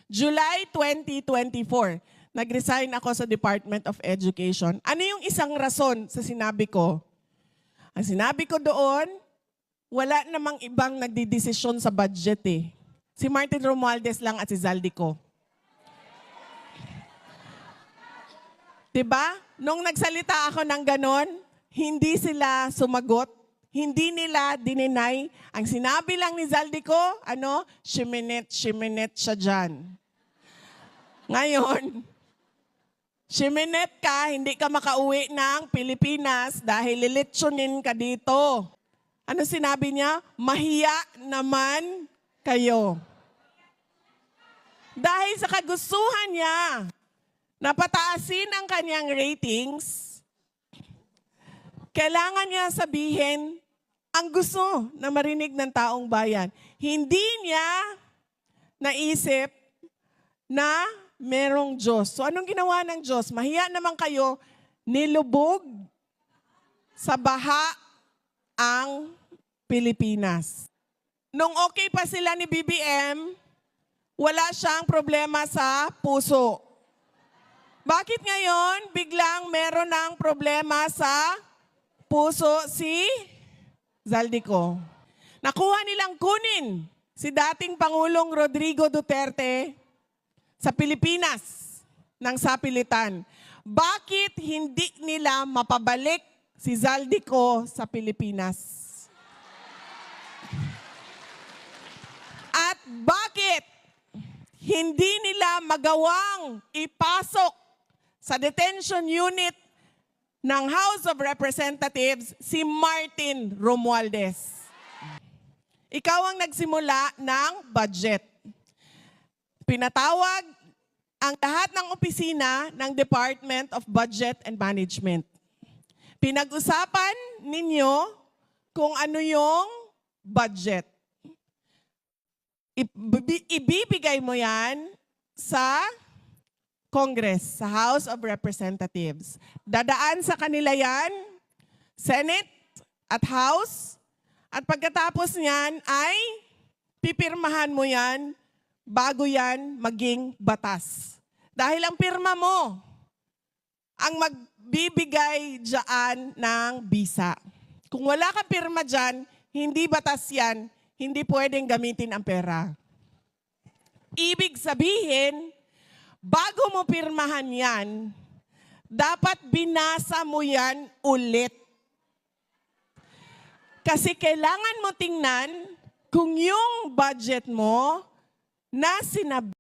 July 2024, nag-resign ako sa Department of Education. Ano yung isang rason sa sinabi ko? Ang sinabi ko doon, wala namang ibang nagdidesisyon sa budget eh. Si Martin Romualdez lang at si Zaldico. Diba? Nung nagsalita ako ng ganon, hindi sila sumagot. Hindi nila dininay. Ang sinabi lang ni Zaldico, shiminit siya dyan. Ngayon, shiminit ka, hindi ka makauwi ng Pilipinas dahil lilitsunin ka dito. Ano sinabi niya? Mahiya naman kayo. Dahil sa kagustuhan niya na pataasin ang kanyang ratings, kailangan niya sabihin ang gusto na marinig ng taong bayan. Hindi niya naisip na merong Diyos. So anong ginawa ng Diyos? Mahiya naman kayo, nilubog sa baha ang Pilipinas. Nung okay pa sila ni BBM, wala siyang problema sa puso. Bakit ngayon biglang meron ng problema sa puso si Zaldico? Nakuha nilang kunin si dating Pangulong Rodrigo Duterte sa Pilipinas ng sapilitan. Bakit hindi nila mapabalik si Zaldico sa Pilipinas? At bakit hindi nila magawang ipasok sa detention unit ng House of Representatives si Martin Romualdez? Ikaw ang nagsimula ng budget. Pinatawag ang lahat ng opisina ng Department of Budget and Management. Pinag-usapan ninyo kung ano yung budget. Ibibigay mo yan sa Congress, sa House of Representatives. Dadaan sa kanila yan, Senate at House, at pagkatapos niyan ay pipirmahan mo yan bago yan maging batas. Dahil ang pirma mo ang magbibigay dyan ng bisa. Kung wala ka pirma dyan, hindi batas yan, hindi pwedeng gamitin ang pera. Ibig sabihin, bago mo pirmahan yan, dapat binasa mo yan ulit. Kasi kailangan mo tingnan kung yung budget mo na sinabi